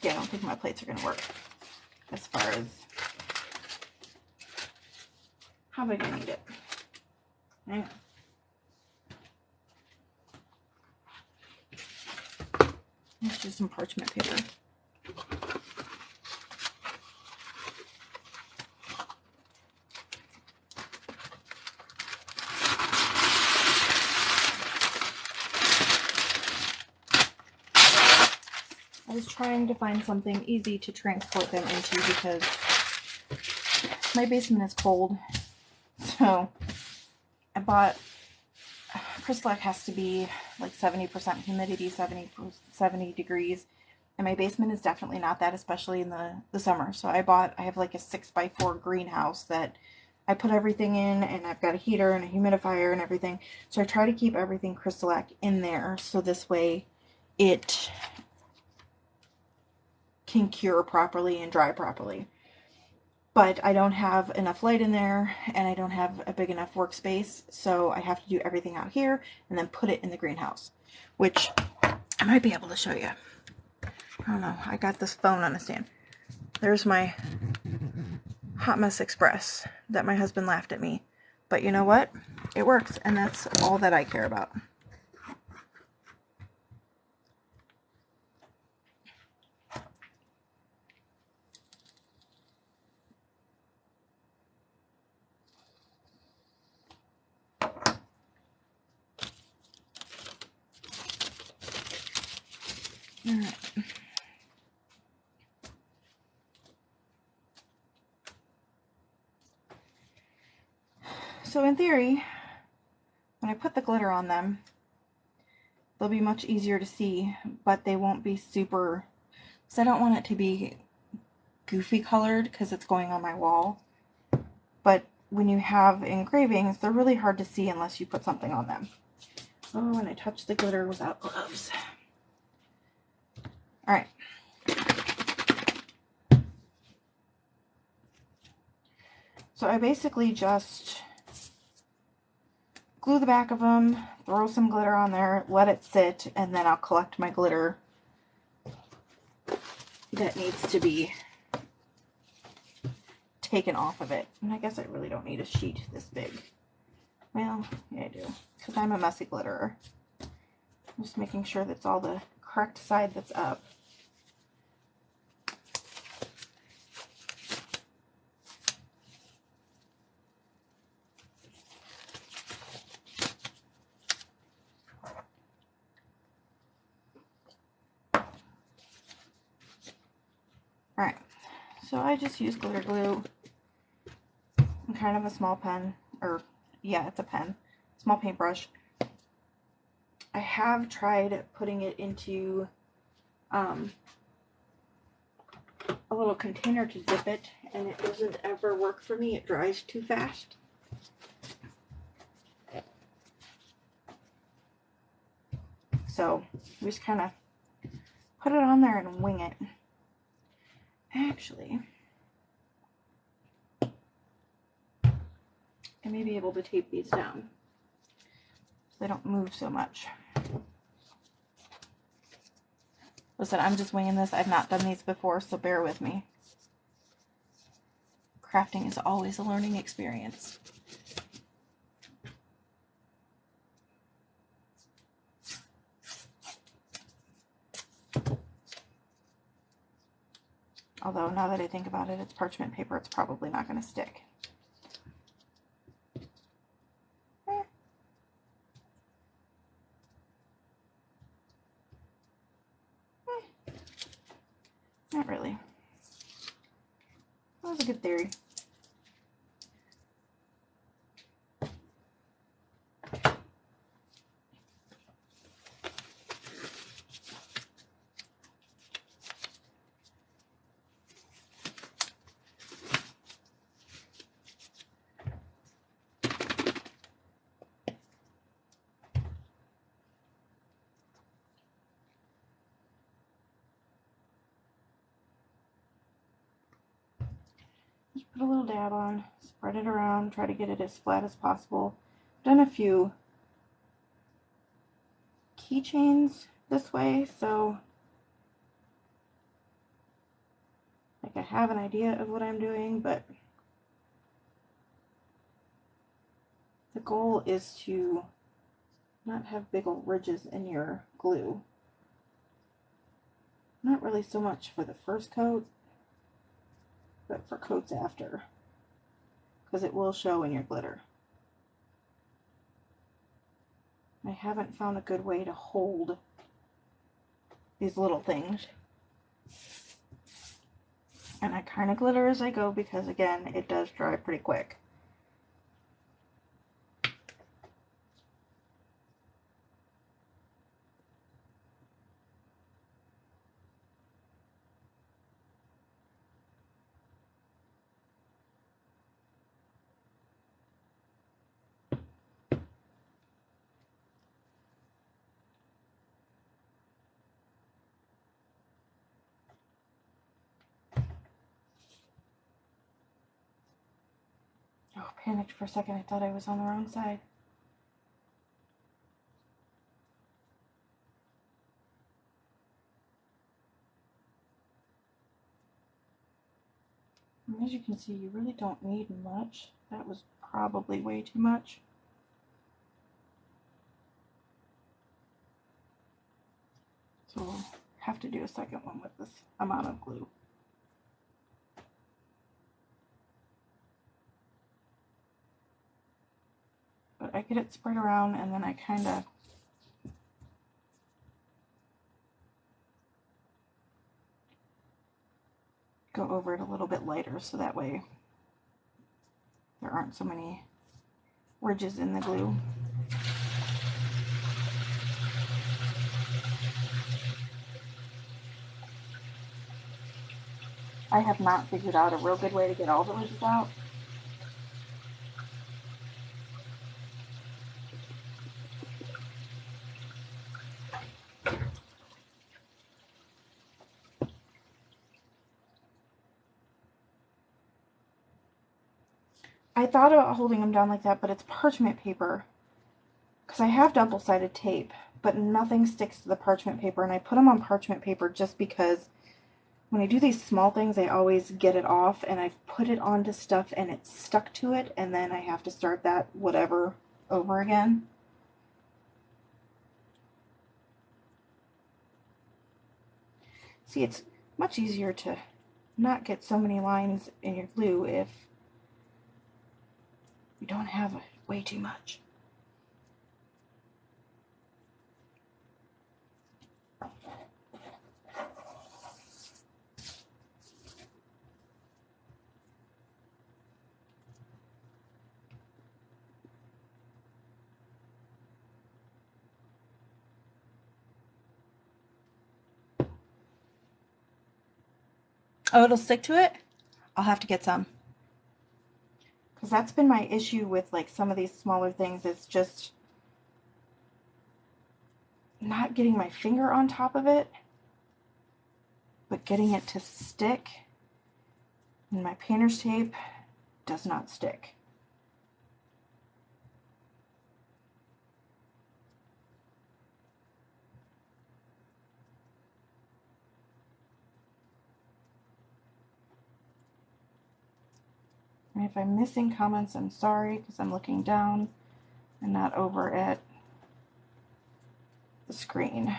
Yeah, I don't think my plates are going to work as far as how big I need it. Hang on. Let's do some parchment paper. I was trying to find something easy to transport them into because my basement is cold. So I bought, Crystal has to be like 70% humidity, 70 degrees. And my basement is definitely not that, especially in the summer. So I have like a 6x4 greenhouse that I put everything in, and I've got a heater and a humidifier and everything. So I try to keep everything crystal in there, so this way it can cure properly and dry properly. But I don't have enough light in there, and I don't have a big enough workspace, so I have to do everything out here and then put it in the greenhouse, which I might be able to show you. I don't know. I got this phone on a stand. There's my Hot Mess Express that my husband laughed at me. But you know what? It works, and that's all that I care about. All right. So in theory, when I put the glitter on them, they'll be much easier to see, but they won't be super, because I don't want it to be goofy colored because it's going on my wall. But when you have engravings, they're really hard to see unless you put something on them. Oh, and I touched the glitter without gloves. All right. So I basically just glue the back of them, throw some glitter on there, let it sit, and then I'll collect my glitter that needs to be taken off of it. And I guess I really don't need a sheet this big. Well, yeah, I do, because I'm a messy glitterer. I'm just making sure that's all the correct side that's up. Alright, so I just use glitter glue and kind of a small pen, or yeah, it's a pen, small paintbrush. I have tried putting it into a little container to dip it, and it doesn't ever work for me. It dries too fast. So we just kind of put it on there and wing it. Actually, I may be able to tape these down so they don't move so much. Listen, I'm just winging this. I've not done these before, so bear with me. Crafting is always a learning experience. Although, now that I think about it, it's parchment paper. It's probably not going to stick. Not really. That was a good theory. Just put a little dab on, spread it around, try to get it as flat as possible. I've done a few keychains this way, so Like I have an idea of what I'm doing, but the goal is to not have big old ridges in your glue. Not really so much for the first coat, but for coats after, because it will show in your glitter. I haven't found a good way to hold these little things. And I kind of glitter as I go because, again, it does dry pretty quick. Oh, panicked for a second. I thought I was on the wrong side. And as you can see, you really don't need much. That was probably way too much. So we'll have to do a second one with this amount of glue. But I get it spread around and then I kind of go over it a little bit lighter so that way there aren't so many ridges in the glue. I have not figured out a real good way to get all the ridges out. I thought about holding them down like that, but it's parchment paper. Because I have double-sided tape, but nothing sticks to the parchment paper. And I put them on parchment paper just because when I do these small things, I always get it off. And I've put it onto stuff and it's stuck to it. And then I have to start that whatever over again. See, it's much easier to not get so many lines in your glue if you don't have way too much. Oh, it'll stick to it? I'll have to get some. Because that's been my issue with like some of these smaller things. It's just not getting my finger on top of it, but getting it to stick. And my painter's tape does not stick. And if I'm missing comments, I'm sorry, because I'm looking down and not over at the screen.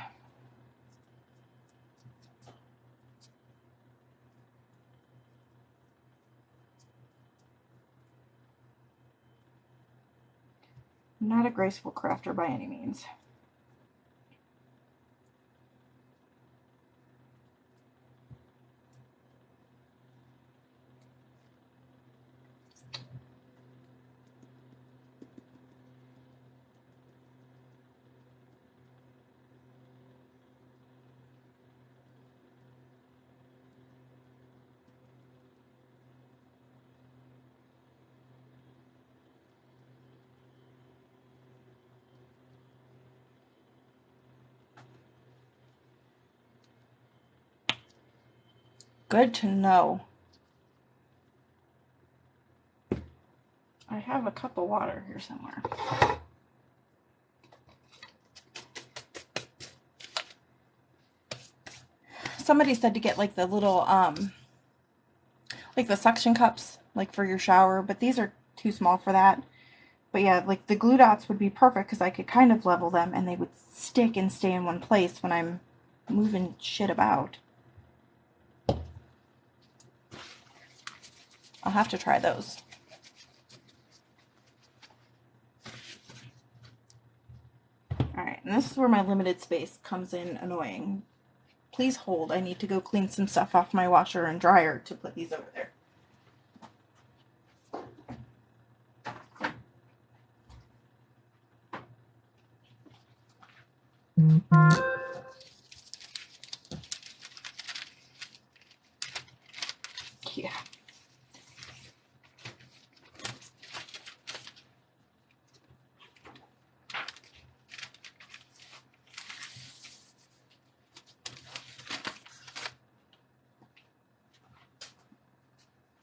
I'm not a graceful crafter by any means. Good to know. I have a cup of water here somewhere. Somebody said to get like the little like the suction cups, like for your shower, but these are too small for that. But yeah, like the glue dots would be perfect because I could kind of level them and they would stick and stay in one place when I'm moving shit about. I'll have to try those. Alright, and this is where my limited space comes in annoying. Please hold. I need to go clean some stuff off my washer and dryer to put these over there.